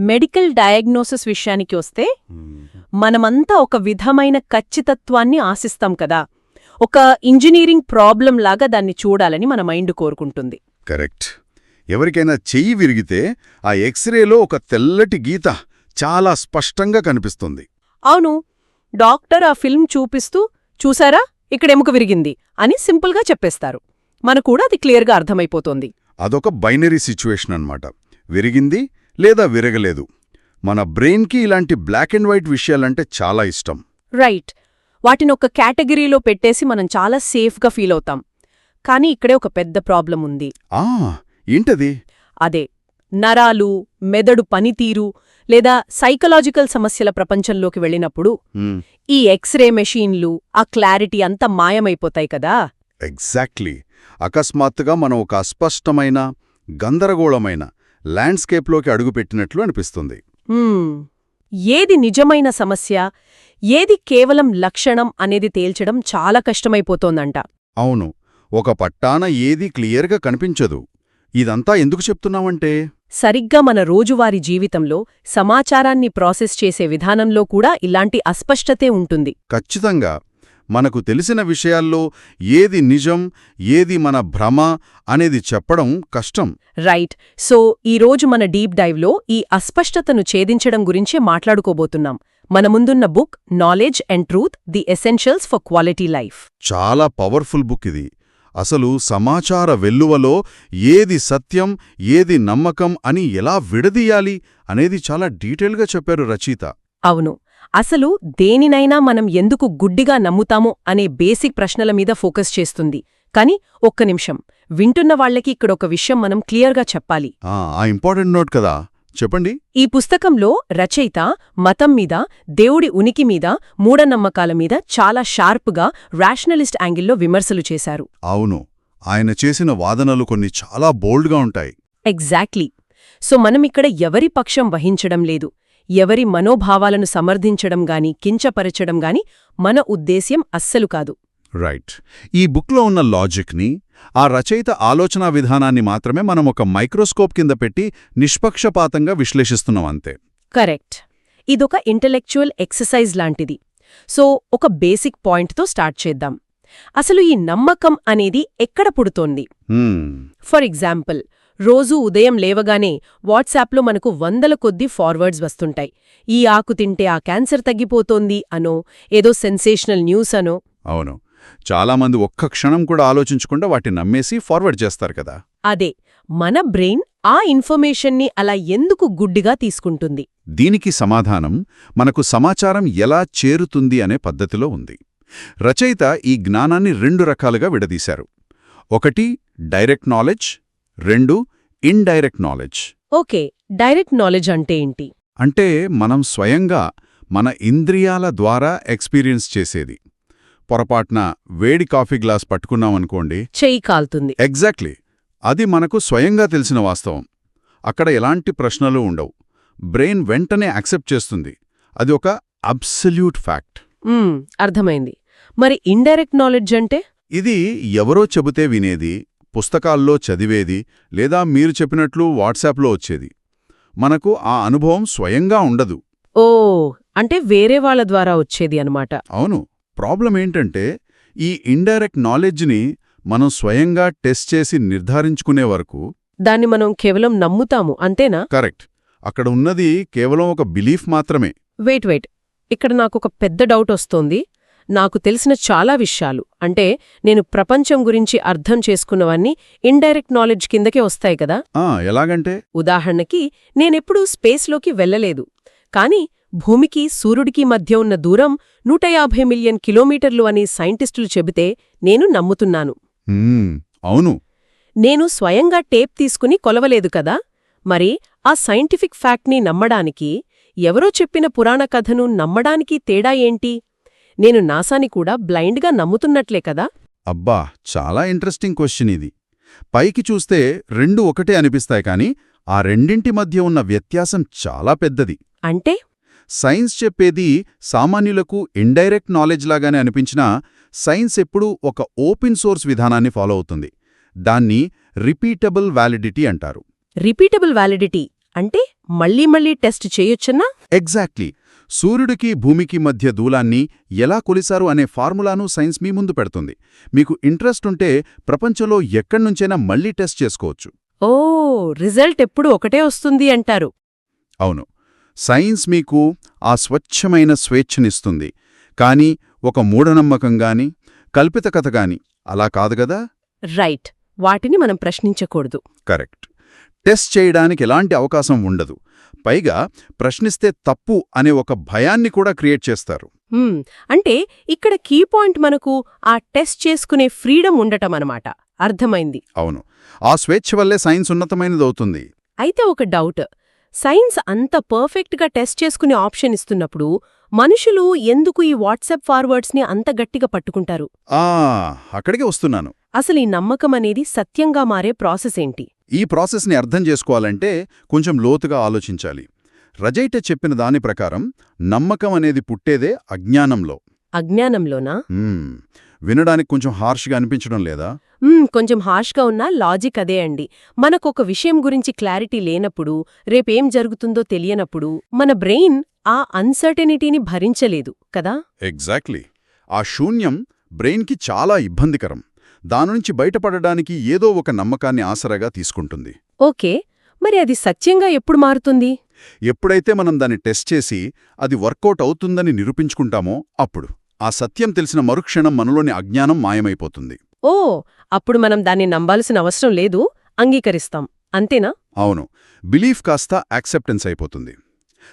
Medical diagnosis విషయానికి వస్తే మనమంతా ఒక విధమైన ఖచ్చితత్వాన్ని ఆశిస్తాం కదా. ఒక ఇంజనీరింగ్ ప్రాబ్లం లాగా దాన్ని చూడాలని మన మైండ్ కోరుకుంటుంది. కరెక్ట్. ఎవరికైనా చెయ్యి విరిగితే ఆ ఎక్స్రేలో ఒక తెల్లటి గీత చాలా స్పష్టంగా కనిపిస్తుంది. అవును, డాక్టర్ ఆ ఫిల్మ్ చూపిస్తూ చూసారా ఇక్కడ ఎముక విరిగింది అని సింపుల్గా చెప్పేస్తారు. మనకూడా అది క్లియర్గా అర్థమైపోతోంది. అదొక బైనరీ సిచ్యువేషన్ అన్నమాట. విరిగింది లేదా విరగలేదు. మన బ్రెయిన్కి ఇలాంటి బ్లాక్ అండ్ వైట్ విషయాలంటే చాలా ఇష్టం. రైట్. వాటినొక కేటగిరీలో పెట్టేసి మనం చాలా సేఫ్గా ఫీల్ అవుతాం. కానీ ఇక్కడే ఒక పెద్ద ప్రాబ్లం ఉంది. ఏంటది? అదే నరాలు, మెదడు పనితీరు లేదా సైకలాజికల్ సమస్యల ప్రపంచంలోకి వెళ్ళినప్పుడు ఈ ఎక్స్రే మెషీన్లు, ఆ క్లారిటీ అంతా మాయమైపోతాయి కదా. ఎగ్జాక్ట్లీ. అకస్మాత్తుగా మనం ఒక అస్పష్టమైన, గందరగోళమైన ల్యాండ్స్కేప్లోకి అడుగుపెట్టినట్లు అనిపిస్తుంది. ఏది నిజమైన సమస్య, ఏది కేవలం లక్షణం అనేది తేల్చడం చాలా కష్టమైపోతోందంట. అవును, ఒక పట్టాన ఏదీ క్లియర్గా కనిపించదు. ఇదంతా ఎందుకు చెప్తున్నామంటే, సరిగ్గా మన రోజువారీ జీవితంలో సమాచారాన్ని ప్రాసెస్ చేసే విధానంలో కూడా ఇలాంటి అస్పష్టతే ఉంటుంది. ఖచ్చితంగా. మనకు తెలిసిన విషయాల్లో ఏది నిజం, ఏది మన భ్రమ అనేది చెప్పడం కష్టం. రైట్. సో ఈరోజు మన డీప్ డైవ్లో ఈ అస్పష్టతను ఛేదించడం గురించే మాట్లాడుకోబోతున్నాం. మన ముందున్న book knowledge and truth, the essentials for quality life. చాలా పవర్ఫుల్ బుక్ ఇది. అసలు సమాచార వెల్లువలో ఏది సత్యం, ఏది నమ్మకం అని ఎలా విడదీయాలి అనేది చాలా డీటెయిల్గా చెప్పారు రచయిత. అవును. అసలు దేనినైనా మనం ఎందుకు గుడ్డిగా నమ్ముతామో అనే బేసిక్ ప్రశ్నల మీద ఫోకస్ చేస్తుంది. కాని ఒక్క నిమిషం, వింటున్న వాళ్లకి ఇక్కడొక విషయం మనం క్లియర్గా చెప్పాలి. ఆ ఇంపార్టెంట్ నోట్ కదా, చెప్పండి. ఈ పుస్తకంలో రచయిత మతం మీద, దేవుడి ఉనికి మీద, మూఢనమ్మకాల మీద చాలా షార్ప్గా రేషనలిస్ట్ యాంగిల్లో విమర్శలు చేశారు. అవును, ఆయన చేసిన వాదనలు కొన్ని చాలా బోల్డ్గా ఉంటాయి. ఎగ్జాక్ట్లీ. సో మనమిక్కడ ఎవరి పక్షం వహించడం లేదు, ఎవరి మనోభావాలను సమర్థించడం గాని కించపరచడం గాని మన ఉద్దేశ్యం అస్సలు కాదు. రైట్. ఈ బుక్లో ఉన్న లాజిక్ని, ఆ రచయిత ఆలోచనా విధానాన్ని మాత్రమే మనం ఒక మైక్రోస్కోప్ కింద పెట్టి నిష్పక్షపాతంగా విశ్లేషిస్తున్నాం అంతే. కరెక్ట్. ఇదొక ఇంటెలెక్చువల్ ఎక్సర్సైజ్ లాంటిది. సో ఒక బేసిక్ పాయింట్తో స్టార్ట్ చేద్దాం. అసలు ఈ నమ్మకం అనేది ఎక్కడ పుడుతోంది? ఫర్ ఎగ్జాంపుల్, రోజూ ఉదయం లేవగానే వాట్సాప్లో మనకు వందల కొద్దీ ఫార్వర్డ్స్ వస్తుంటాయి. ఈ ఆకు తింటే ఆ క్యాన్సర్ తగ్గిపోతోంది అనో, ఏదో సెన్సేషనల్ న్యూస్ అనో. అవును, చాలామంది ఒక్క క్షణం కూడా ఆలోచించకుండా వాటిని నమ్మేసి ఫార్వర్డ్ చేస్తారు కదా. అదే, మన బ్రెయిన్ ఆ ఇన్ఫర్మేషన్ని అలా ఎందుకు గుడ్డిగా తీసుకుంటుంది? దీనికి సమాధానం మనకు సమాచారం ఎలా చేరుతుంది అనే పద్ధతిలో ఉంది. రచయిత ఈ జ్ఞానాన్ని 2 రకాలుగా విడదీశారు. ఒకటి direct knowledge, 2 indirect knowledge. Okay, direct knowledge అంటే ఏంటి? అంటే మనం స్వయంగా మన ఇంద్రియాల ద్వారా ఎక్స్పీరియన్స్ చేసేది. పొరపాటున వేడి కాఫీ గ్లాస్ పట్టుకున్నామనుకోండి, చెయ్యి కాలుతుంది. ఎగ్జాక్ట్లీ. అది మనకు స్వయంగా తెలిసిన వాస్తవం. అక్కడ ఎలాంటి ప్రశ్నలు ఉండవు. బ్రెయిన్ వెంటనే యాక్సెప్ట్ చేస్తుంది. అది ఒక అబ్సల్యూట్ ఫ్యాక్ట్. అర్థమైంది. మరి ఇండైరెక్ట్ నాలెడ్జ్ అంటే? ఇది ఎవరో చెబితే వినేది, పుస్తకాల్లో చదివేది, లేదా మీరు చెప్పినట్లు వాట్సాప్లో వచ్చేది. మనకు ఆ అనుభవం స్వయంగా ఉండదు. ఓ, అంటే వేరే వాళ్ళ ద్వారా వచ్చేది అనమాట. అవును. ప్రాబ్లం ఏంటంటే, ఈ ఇండైరెక్ట్ నాలెడ్జ్ని మనం స్వయంగా టెస్ట్ చేసి నిర్ధారించుకునే వరకు దాన్ని మనం కేవలం నమ్ముతాము, అంతేనా? కరెక్ట్. అక్కడ ఉన్నది కేవలం ఒక బిలీఫ్ మాత్రమే. వెయిట్, ఇక్కడ నాకొక పెద్ద డౌట్ వస్తోంది. నాకు తెలిసిన చాలా విషయాలు, అంటే నేను ప్రపంచం గురించి అర్థం చేసుకున్నవన్నీ ఇండైరెక్ట్ నాలెడ్జ్ కిందకే వస్తాయి కదా. ఎలాగంటే, ఉదాహరణకి నేనెప్పుడూ స్పేస్లోకి వెళ్ళలేదు, కానీ భూమికి సూర్యుడికి మధ్య ఉన్న దూరం 150 మిలియన్ కిలోమీటర్లు అని సైంటిస్టులు చెబితే నేను నమ్ముతున్నాను. అవును. నేను స్వయంగా టేప్ తీసుకుని కొలవలేదు కదా. మరి ఆ సైంటిఫిక్ ఫ్యాక్ట్ని నమ్మడానికి, ఎవరో చెప్పిన పురాణ కథను నమ్మడానికి తేడా ఏంటి? నేను నాసాని కూడా బ్లైండ్గా నమ్ముతున్నట్లే కదా. అబ్బా, చాలా ఇంట్రెస్టింగ్ క్వశ్చన్ ఇది. పైకి చూస్తే 2 ఒకటే అనిపిస్తాయి, కానీ ఆ రెండింటి మధ్య ఉన్న వ్యత్యాసం చాలా పెద్దది. అంటే సైన్స్ చెప్పేది సామాన్యులకు ఇండైరెక్ట్ నాలెడ్జ్ లాగానే అనిపించినా, సైన్స్ ఎప్పుడూ ఒక ఓపెన్ సోర్స్ విధానాన్ని ఫాలో అవుతుంది. దాన్ని రిపీటబుల్ వ్యాలిడిటీ అంటారు. రిపీటబుల్ వ్యాలిడిటీ అంటే మళ్ళీ మళ్ళీ టెస్ట్ చేయొచ్చన్నా? ఎగ్జాక్ట్లీ. సూర్యుడికి భూమికి మధ్య దూలాన్ని ఎలా కొలిశారు అనే ఫార్ములాను సైన్స్ మీ ముందు పెడుతుంది. మీకు ఇంట్రెస్ట్ ఉంటే ప్రపంచంలో ఎక్కడ్నుంచైనా మళ్ళీ టెస్ట్ చేసుకోవచ్చు. ఓ, రిజల్ట్ ఎప్పుడు ఒకటే వస్తుంది అంటారు. అవును, సైన్స్ మీకు ఆ స్వచ్ఛమైన స్వేచ్ఛనిస్తుంది. కానీ ఒక మూఢనమ్మకంగాని కల్పిత కథగాని అలా కాదుగదా. రైట్, వాటిని మనం ప్రశ్నించకూడదు. కరెక్ట్. టెస్ట్ చేయడానికి ఎలాంటి అవకాశం ఉండదు. పైగా ప్రశ్నిస్తే తప్పు అనే ఒక భయాన్ని కూడా క్రియేట్ చేస్తారు. అంటే ఇక్కడ కీ పాయింట్ మనకు ఆ టెస్ట్ చేసుకునే ఫ్రీడమ్ ఉండటం అనమాట. అర్థమైంది. అవును, ఆ స్వేచ్ఛ వల్లే సైన్స్ ఉన్నతమైనదవుతుంది. అయితే ఒక డౌట్, సైన్స్ అంత పర్ఫెక్ట్గా టెస్ట్ చేసుకునే ఆప్షన్ ఇస్తున్నప్పుడు మనుషులు ఎందుకు ఈ వాట్సాప్ ఫార్వర్డ్స్ని అంత గట్టిగా పట్టుకుంటారు? అక్కడికే వస్తున్నాను. అసలు ఈ నమ్మకం అనేది సత్యంగా మారే ప్రాసెస్ ఏంటి? ఈ ప్రాసెస్ని అర్థం చేసుకోవాలంటే కొంచెం లోతుగా ఆలోచించాలి. రజైట చెప్పిన దాని ప్రకారం నమ్మకం అనేది పుట్టేదే అజ్ఞానంలో. అజ్ఞానంలోనా? వినడానికి కొంచెం హార్ష్గా అనిపించడం లేదా? కొంచెం హార్ష్గా ఉన్నా లాజిక్ అదే అండి. మనకొక విషయం గురించి క్లారిటీ లేనప్పుడు, రేపేం జరుగుతుందో తెలియనప్పుడు మన బ్రెయిన్ ఆ అన్సర్టెనిటీని భరించలేదు కదా. ఎగ్జాక్ట్లీ. ఆ శూన్యం బ్రెయిన్కి చాలా ఇబ్బందికరం. దానుంచి బయటపడడానికి ఏదో ఒక నమ్మకాన్ని ఆసరాగా తీసుకుంటుంది. ఓకే, మరి అది సత్యంగా ఎప్పుడు మారుతుంది? ఎప్పుడైతే మనం దాన్ని టెస్ట్ చేసి అది వర్కౌట్ అవుతుందని నిరూపించుకుంటామో అప్పుడు ఆ సత్యం తెలిసిన మరుక్షణం మనలోని అజ్ఞానం మాయమైపోతుంది. ఓ, అప్పుడు మనం దాన్ని నమ్మాల్సిన అవసరం లేదు, అంగీకరిస్తాం, అంతేనా? అవును, బిలీఫ్ కాస్త యాక్సెప్టెన్స్ అయిపోతుంది.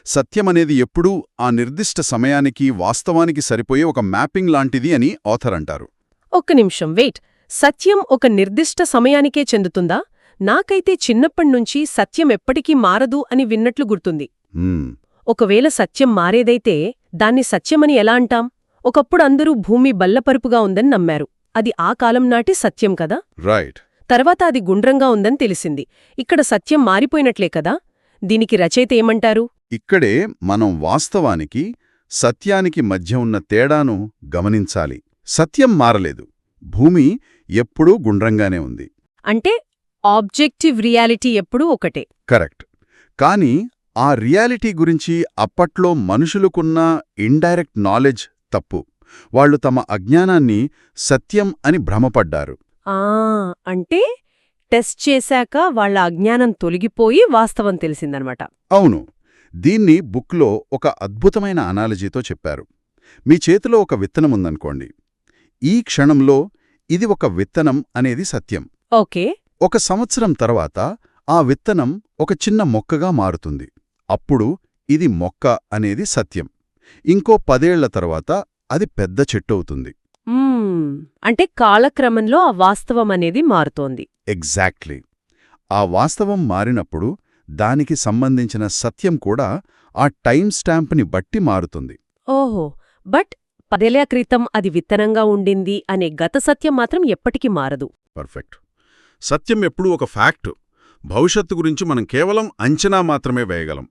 సత్యమనేది ఎప్పుడూ ఆ నిర్దిష్ట సమయానికి వాస్తవానికి సరిపోయే ఒక మ్యాపింగ్ లాంటిది అని ఆథర్ అంటారు. ఒక్క నిమిషం వెయిట్, సత్యం ఒక నిర్దిష్ట సమయానికే చెందుతుందా? నాకైతే చిన్నప్పణ్నుంచి సత్యం ఎప్పటికీ మారదు అని విన్నట్లు గుర్తుంది. ఒకవేళ సత్యం మారేదైతే దాన్ని సత్యమని ఎలా అంటాం? ఒకప్పుడు అందరూ భూమి బల్లపరుపుగా ఉందని నమ్మారు. అది ఆ కాలం నాటి సత్యం కదా. రైట్. తర్వాత అది గుండ్రంగా ఉందని తెలిసింది. ఇక్కడ సత్యం మారిపోయినట్లే కదా. దీనికి రచయిత ఏమంటారు? ఇక్కడే మనం వాస్తవానికి సత్యానికి మధ్య ఉన్న తేడాను గమనించాలి. సత్యం మారలేదు, భూమి ఎప్పుడూ గుండ్రంగానే ఉంది. అంటే ఆబ్జెక్టివ్ రియాలిటీ ఎప్పుడూ ఒకటే. కరెక్ట్. కానీ ఆ రియాలిటీ గురించి అప్పట్లో మనుషులకున్న ఇండైరెక్ట్ నాలెడ్జ్ తప్పు. వాళ్లు తమ అజ్ఞానాన్ని సత్యం అని భ్రమపడ్డారు. అంటే టెస్ట్ చేశాక వాళ్ల అజ్ఞానం తొలగిపోయి వాస్తవం తెలిసిందనమాట. అవును. దీన్ని బుక్లో ఒక అద్భుతమైన అనాలజీతో చెప్పారు. మీ చేతిలో ఒక విత్తనముందనుకోండి. ఈ క్షణంలో ఇది ఒక విత్తనం అనేది సత్యం. ఓకే. 1 సంవత్సరం తర్వాత ఆ విత్తనం ఒక చిన్న మొక్కగా మారుతుంది. అప్పుడు ఇది మొక్క అనేది సత్యం. ఇంకో 10 ఏళ్ల తర్వాత అది పెద్ద చెట్టు అవుతుంది. అంటే కాలక్రమంలో ఆ వాస్తవం అనేది మారుతోంది. ఎగ్జాక్ట్లీ. ఆ వాస్తవం మారినప్పుడు దానికి సంబంధించిన సత్యం కూడా ఆ టైం స్టాంప్ని బట్టి మారుతుంది. ఓహో, బట్ 10 ఏళ్ల క్రితం అది విత్తనంగా ఉండింది అనే గత సత్యం మాత్రం ఎప్పటికీ మారదు. పర్ఫెక్ట్. సత్యం ఎప్పుడూ ఒక ఫ్యాక్టు. భవిష్యత్తు గురించి మనం కేవలం అంచనా మాత్రమే వేయగలం.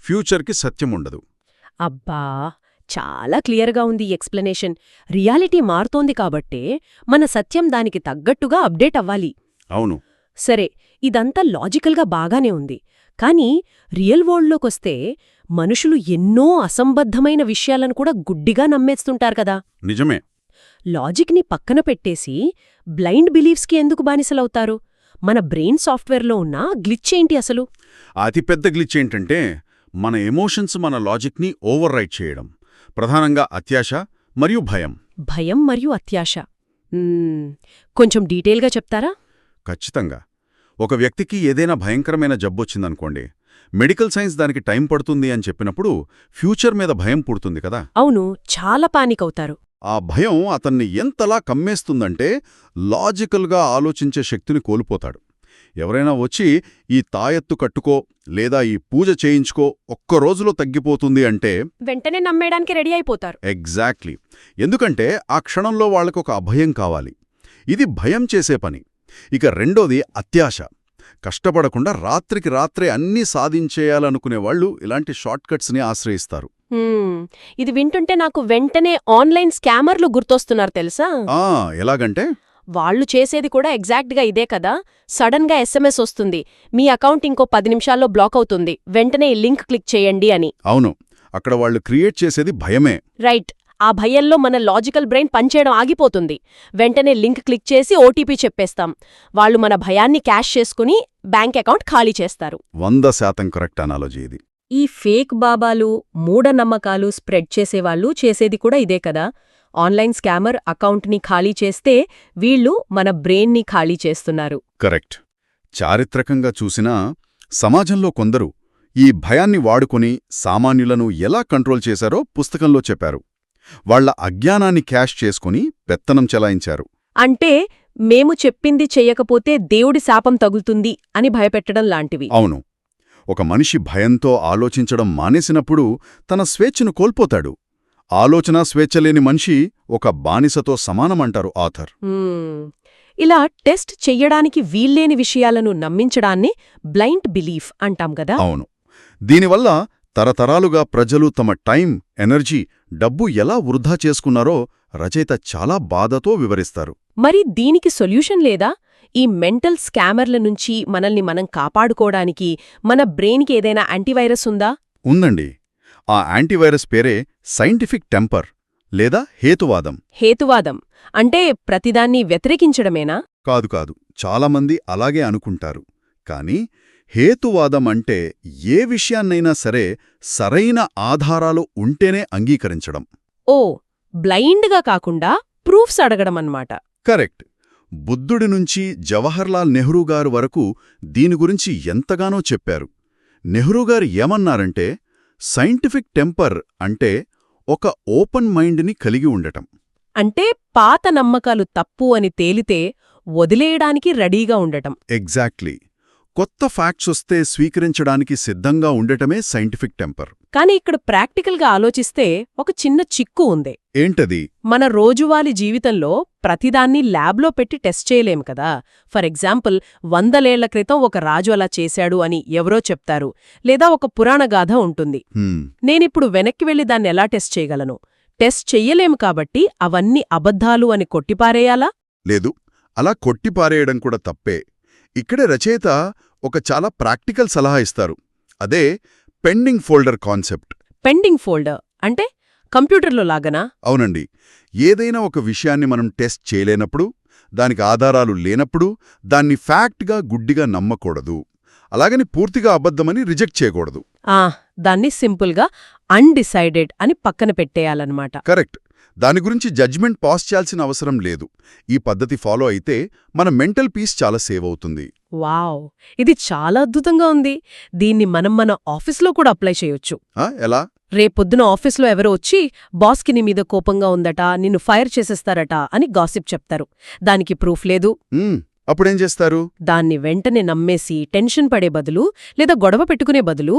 ఫ్యూచర్కి సత్యం ఉండదు. అబ్బా, చాలా క్లియర్గా ఉంది ఈ ఎక్స్ప్లెనేషన్. రియాలిటీ మారుతోంది కాబట్టే మన సత్యం దానికి తగ్గట్టుగా అప్డేట్ అవ్వాలి. అవును. సరే, ఇదంతా లాజికల్గా బాగానే ఉంది. కానీ రియల్ వరల్డ్లోకొస్తే మనుషులు ఎన్నో అసంబద్ధమైన విషయాలను కూడా గుడ్డిగా నమ్మేస్తుంటారు కదా. నిజమే. లాజిక్ని పక్కన పెట్టేసి బ్లైండ్ బిలీఫ్స్కి ఎందుకు బానిసలవుతారు? మన బ్రెయిన్ సాఫ్ట్వేర్లో ఉన్న గ్లిచ్ ఏంటి అసలు? అతిపెద్ద గ్లిచ్ ఏంటంటే మన ఎమోషన్స్ మన లాజిక్ని ఓవర్ రైట్ చేయడం. ప్రధానంగా అత్యాశ మరియు భయం. భయం మరియు అత్యాశ. కొంచెం డీటెయిల్గా చెప్తారా? ఖచ్చితంగా. ఒక వ్యక్తికి ఏదైనా భయంకరమైన జబ్బొచ్చిందనుకోండి, మెడికల్ సైన్స్ దానికి టైం పడుతుంది అని చెప్పినప్పుడు ఫ్యూచర్ మీద భయం పుడుతుంది కదా. అవును, చాలా పానిక్ అవుతారు. ఆ భయం అతన్ని ఎంతలా కమ్మేస్తుందంటే లాజికల్గా ఆలోచించే శక్తిని కోల్పోతాడు. ఎవరైనా వచ్చి ఈ తాయెత్తు కట్టుకో లేదా ఈ పూజ చేయించుకో, ఒక్క రోజులో తగ్గిపోతుంది అంటే వెంటనే నమ్మేయడానికి రెడీ అయిపోతారు. ఎగ్జాక్ట్లీ. ఎందుకంటే ఆ క్షణంలో వాళ్లకొక అభయం కావాలి. ఇది భయం చేసే పని. ఇక రెండోది అత్యాశ. కష్టపడకుండా రాత్రికి రాత్రే అన్నీ సాధించేయాలనుకునేవాళ్లు ఇలాంటి షార్ట్కట్స్ని ఆశ్రయిస్తారు. ఇది వింటుంటే నాకు వెంటనే ఆన్లైన్ స్కామర్లు గుర్తొస్తున్నారు తెలుసా. ఎలాగంటే వాళ్ళు చేసేది కూడా ఎగ్జాక్ట్గా ఇదే కదా. సడన్గా ఎస్ఎంఎస్ వస్తుంది, మీ అకౌంట్ ఇంకో 10 నిమిషాల్లో బ్లాక్ అవుతుంది, వెంటనే ఈ లింక్ క్లిక్ చేయండి అని. అవును, అక్కడ వాళ్ళు క్రియేట్ చేసేది భయమే. రైట్. ఆ భయంలో మన లాజికల్ బ్రెయిన్ పనిచేయడం ఆగిపోతుంది. వెంటనే లింక్ క్లిక్ చేసి ఓటీపీ చెప్పేస్తాం. వాళ్ళు మన భయాన్ని క్యాష్ చేసుకుని బ్యాంక్ అకౌంట్ ఖాళీ చేస్తారు. 100% కరెక్ట్ అనాలజీ ఇది. ఈ ఫేక్ బాబాలు, మూఢనమ్మకాలు స్ప్రెడ్ చేసేవాళ్ళు చేసేది కూడా ఇదే కదా. ఆన్లైన్ స్కామర్ అకౌంట్ని ఖాళీ చేస్తే వీళ్ళు మన బ్రెయిన్ని ఖాళీ చేస్తున్నారు. కరెక్ట్. చారిత్రకంగా చూసినా సమాజంలో కొందరు ఈ భయాన్ని వాడుకొని సామాన్యులను ఎలా కంట్రోల్ చేశారో పుస్తకంలో చెప్పారు. వాళ్ల అజ్ఞానాన్ని క్యాష్ చేసుకుని పెత్తనం చెలాయించారు. అంటే మేము చెప్పింది చెయ్యకపోతే దేవుడి శాపం తగులుతుంది అని భయపెట్టడం లాంటివి. అవును, ఒక మనిషి భయంతో ఆలోచించడం మానేసినప్పుడు తన స్వేచ్ఛను కోల్పోతాడు. ఆలోచనా స్వేచ్ఛలేని మనిషి ఒక బానిసతో సమానమంటారు ఆథర్. ఇలా టెస్ట్ చెయ్యడానికి వీల్లేని విషయాలను నమ్మించడాన్ని బ్లైండ్ బిలీఫ్ అంటాం గదా. అవును, దీనివల్ల తరతరాలుగా ప్రజలు తమ టైం, ఎనర్జీ, డబ్బు ఎలా వృధా చేసుకున్నారో రచయిత చాలా బాధతో వివరిస్తారు. మరి దీనికి సొల్యూషన్ లేదా? ఈ మెంటల్ స్కామర్ల నుంచి మనల్ని మనం కాపాడుకోవడానికి మన బ్రెయిన్కి ఏదైనా యాంటీవైరస్ ఉందా? ఉందండి. ఆ యాంటీవైరస్ పేరే సైంటిఫిక్ టెంపర్ లేదా హేతువాదం. హేతువాదం అంటే ప్రతిదాన్ని వ్యతిరేకించడమేనా? కాదు, చాలామంది అలాగే అనుకుంటారు. కానీ హేతువాదం అంటే ఏ విషయాన్నైనా సరే సరైన ఆధారాలు ఉంటేనే అంగీకరించడం. ఓ, బ్లైండ్గా కాకుండా ప్రూఫ్స్ అడగడమన్నమాట. కరెక్ట్. బుద్ధుడి నుంచి జవహర్లాల్ నెహ్రూ గారు వరకు దీని గురించి ఎంతగానో చెప్పారు. నెహ్రూగారు ఏమన్నారంటే, సైంటిఫిక్ టెంపర్ అంటే ఒక ఓపెన్ మైండ్ని కలిగి ఉండటం. అంటే పాత నమ్మకాలు తప్పు అని తేలితే వదిలేయడానికి రెడీగా ఉండటం. ఎగ్జాక్ట్లీ. కొత్త ఫ్యాక్ట్స్ వస్తే స్వీకరించడానికి సిద్ధంగా ఉండటమే సైంటిఫిక్ టెంపర్. కాని ఇక్కడ ప్రాక్టికల్గా ఆలోచిస్తే ఒక చిన్న చిక్కు ఉంది. ఏంటది? మన రోజువారీ జీవితంలో ప్రతిదాన్ని ల్యాబ్లో పెట్టి టెస్ట్ చేయలేం కదా. ఫర్ ఎగ్జాంపుల్, 100 ఏళ్ల క్రితం ఒక రాజు అలా చేశాడు అని ఎవరో చెప్తారు, లేదా ఒక పురాణగాథ ఉంటుంది. నేనిప్పుడు వెనక్కి వెళ్లి దాన్ని ఎలా టెస్ట్ చేయగలను? టెస్ట్ చెయ్యలేము కాబట్టి అవన్నీ అబద్ధాలు అని కొట్టిపారేయాలా? లేదు, అలా కొట్టిపారేయడం కూడా తప్పే. ఇక్కడే రచయిత ఒక చాలా ప్రాక్టికల్ సలహా ఇస్తారు. అదే pending folder concept. Pending folder అంటే కంప్యూటర్లో లాగనా? అవునండి. ఏదైనా ఒక విషయాన్ని మనం టెస్ట్ చేయలేనప్పుడు, దానికి ఆధారాలు లేనప్పుడు దాన్ని ఫ్యాక్ట్గా గుడ్డిగా నమ్మకూడదు. అలాగని పూర్తిగా అబద్ధమని రిజెక్ట్ చేయకూడదు. దాన్ని సింపుల్గా అన్డిసైడెడ్ అని పక్కన పెట్టేయాలన్నమాట. కరెక్ట్. దాని గురించి జడ్జ్మెంట్ పాస్ చేయాల్సిన అవసరం లేదు. ఈ పద్ధతి ఫాలో అయితే మన మెంటల్ పీస్ చాలా సేవ్ అవుతుంది. వావ్, ఇది చాలా అద్భుతంగా ఉంది. దీన్ని మనం మన ఆఫీస్లో కూడా అప్లై చేయొచ్చు. ఎలా? రేపొద్దున ఆఫీస్లో ఎవరో వచ్చి బాస్కి నీ మీద కోపంగా ఉందట, నిన్ను ఫైర్ చేసేస్తారట అని గాసిప్ చెప్తారు. దానికి ప్రూఫ్ లేదు. అప్పుడేం చేస్తారు? దాన్ని వెంటనే నమ్మేసి టెన్షన్ పడే బదులు, లేదా గొడవ పెట్టుకునే బదులు,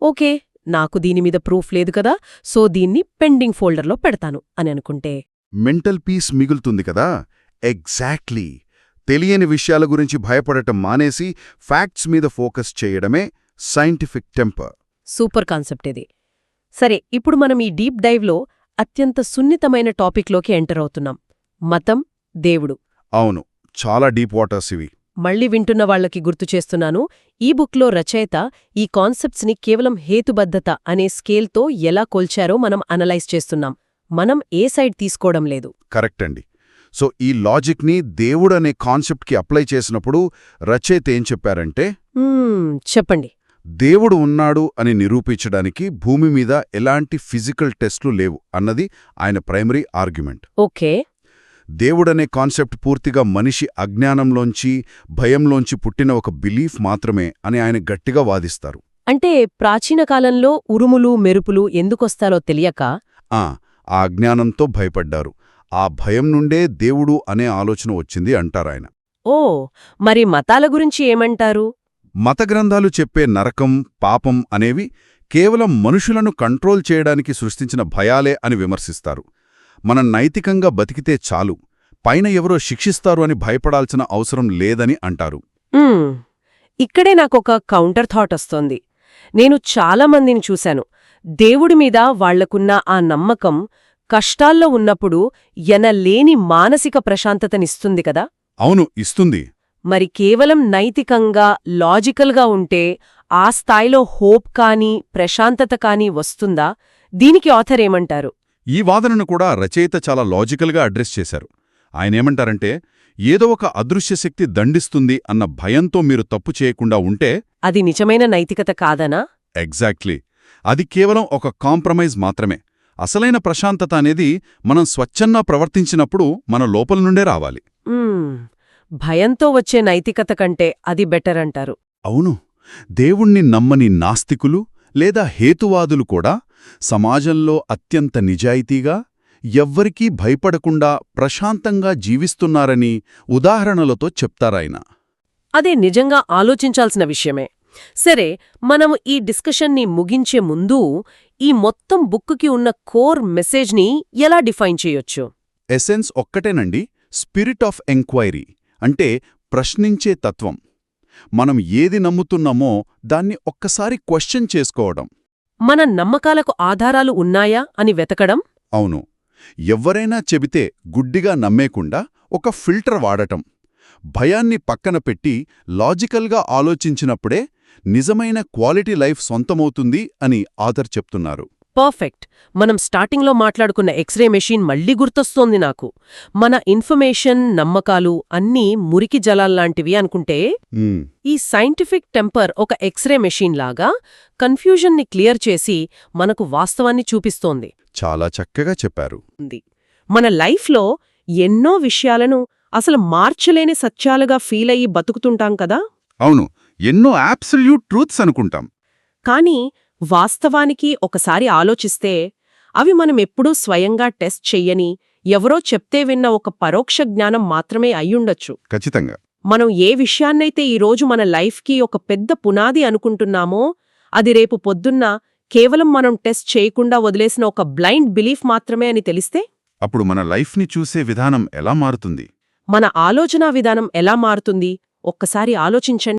ఓకే, నాకు దీనిమీద ప్రూఫ్ లేదు కదా, సో దీన్ని పెండింగ్ ఫోల్డర్లో పెడతాను అని అనుకుంటే మెంటల్ పీస్ మిగులుతుంది కదా. ఎగ్జాక్ట్లీ. తెలియని విషయాల గురించి భయపడటం మానేసి ఫ్యాక్ట్స్ మీద ఫోకస్ చేయడమే సైంటిఫిక్ టెంపర్. సూపర్ కాన్సెప్ట్ ఇది. సరే, ఇప్పుడు మనం ఈ డీప్ డైవ్లో అత్యంత సున్నితమైన టాపిక్లోకి ఎంటర్ అవుతున్నాం. మతం, దేవుడు. అవును, చాలా డీప్ వాటర్స్ ఇవి. మళ్లీ వింటున్న వాళ్లకి గుర్తు చేస్తున్నాను, ఈ బుక్లో రచయిత ఈ కాన్సెప్ట్స్ని కేవలం హేతుబద్ధత అనే స్కేల్తో ఎలా కొల్చారో మనం అనలైజ్ చేస్తున్నాం. మనం ఏ సైడ్ తీసుకోవడం లేదు. కరెక్ట్ అండి. సో ఈ లాజిక్ని దేవుడనే కాన్సెప్ట్కి అప్లై చేసినప్పుడు రచయిత ఏం చెప్పారంటే, చెప్పండి. దేవుడు ఉన్నాడు అని నిరూపించడానికి భూమి మీద ఎలాంటి ఫిజికల్ టెస్ట్లు లేవు అన్నది ఆయన ప్రైమరీ ఆర్గ్యుమెంట్. ఓకే. దేవుడనే కాన్సెప్ట్ పూర్తిగా మనిషి అజ్ఞానంలోంచి, భయంలోంచి పుట్టిన ఒక బిలీఫ్ మాత్రమే అని ఆయన గట్టిగా వాదిస్తారు. అంటే ప్రాచీన కాలంలో ఉరుములు, మెరుపులు ఎందుకొస్తారో తెలియక ఆ అజ్ఞానంతో భయపడ్డారు. ఆ భయం నుండే దేవుడు అనే ఆలోచన వచ్చింది అంటారాయన. ఓ, మరి మతాల గురించి ఏమంటారు? మత గ్రంథాలు చెప్పే నరకం, పాపం అనేవి కేవలం మనుషులను కంట్రోల్ చేయడానికి సృష్టించిన భయాలే అని విమర్శిస్తారు. మనం నైతికంగా బతికితే చాలు, పైన ఎవరో శిక్షిస్తారు అని భయపడాల్సిన అవసరం లేదని అంటారు. ఇక్కడే నాకొక కౌంటర్ థాట్ వస్తోంది. నేను చాలా మందిని చూశాను, దేవుడి మీద వాళ్లకున్న ఆ నమ్మకం కష్టాల్లో ఉన్నప్పుడు ఎనలేని మానసిక ప్రశాంతతనిస్తుంది కదా. అవును, ఇస్తుంది. మరి కేవలం నైతికంగా లాజికల్గా ఉంటే ఆ స్థాయిలో హోప్ కానీ ప్రశాంతత కానీ వస్తుందా? దీనికి ఆథర్ ఏమంటారు? ఈ వాదనను కూడా రచయిత చాలా లాజికల్గా అడ్రస్ చేశారు. ఆయనేమంటారంటే, ఏదో ఒక అదృశ్యశక్తి దండిస్తుంది అన్న భయంతో మీరు తప్పు చేయకుండా ఉంటే అది నిజమైన నైతికత కాదనా? ఎగ్జాక్ట్లీ, అది కేవలం ఒక కాంప్రమైజ్ మాత్రమే. అసలైన ప్రశాంతత అనేది మనం స్వచ్ఛంగా ప్రవర్తించినప్పుడు మన లోపల నుండే రావాలి. భయంతో వచ్చే నైతికత కంటే అది బెటర్ అంటారు. అవును, దేవుణ్ణి నమ్మని నాస్తికులు లేదా హేతువాదులు కూడా సమాజంలో అత్యంత నిజాయితీగా, ఎవ్వరికీ భయపడకుండా ప్రశాంతంగా జీవిస్తున్నారని ఉదాహరణలతో చెప్తారాయన. అదే నిజంగా ఆలోచించాల్సిన విషయమే. సరే, మనం ఈ డిస్కషన్ని ముగించే ముందు ఈ మొత్తం బుక్కుకి ఉన్న కోర్ మెసేజ్ని ఎలా డిఫైన్ చేయొచ్చు? ఎసెన్స్ ఒక్కటేనండి, స్పిరిట్ ఆఫ్ ఎంక్వైరీ, అంటే ప్రశ్నించే తత్వం. మనం ఏది నమ్ముతున్నామో దాన్ని ఒక్కసారి క్వశ్చన్ చేసుకోవడం. మన నమ్మకాలకు ఆధారాలు ఉన్నాయా అని వెతకడం. అవును, ఎవ్వరైనా చెబితే గుడ్డిగా నమ్మేకుండా ఒక ఫిల్టర్ వాడటం. భయాన్ని పక్కన పెట్టి లాజికల్గా ఆలోచించినప్పుడే నిజమైన క్వాలిటీ లైఫ్ సొంతమవుతుంది అని ఆథర్ చెప్తున్నారు. పర్ఫెక్ట్. మనం స్టార్టింగ్లో మాట్లాడుకున్న ఎక్స్రే మెషీన్ మళ్లీ గుర్తొస్తోంది నాకు. మన ఇన్ఫర్మేషన్, నమ్మకాలు అన్నీ మురికి జలాల్లాంటివి అనుకుంటే, ఈ సైంటిఫిక్ టెంపర్ ఒక ఎక్స్రే మెషీన్ లాగా కన్ఫ్యూజన్ని క్లియర్ చేసి మనకు వాస్తవాన్ని చూపిస్తోంది. చాలా చక్కగా చెప్పారు. మన లైఫ్లో ఎన్నో విషయాలను అసలు మార్చలేని సత్యాలుగా ఫీల్ అయ్యి బతుకుతుంటాం కదా. అవును, ఎన్నో అబ్సల్యూట్ ట్రూత్స్ అనుకుంటాం. కానీ వాస్తవానికి ఒకసారి ఆలోచిస్తే అవి మనమెప్పుడూ స్వయంగా టెస్ట్ చెయ్యని, ఎవరో చెప్తే విన్న ఒక పరోక్ష జ్ఞానం మాత్రమే అయ్యుండొచ్చు. ఖచ్చితంగా. మనం ఏ విషయాన్నైతే ఈరోజు మన లైఫ్కి ఒక పెద్ద పునాది అనుకుంటున్నామో అది రేపు పొద్దున్న కేవలం మనం టెస్ట్ చేయకుండా వదిలేసిన ఒక బ్లైండ్ బిలీఫ్ మాత్రమే అని తెలిస్తే, అప్పుడు మన లైఫ్ని చూసే విధానం ఎలా మారుతుంది? మన ఆలోచనా విధానం ఎలా మారుతుంది? ఒక్కసారి ఆలోచించండి.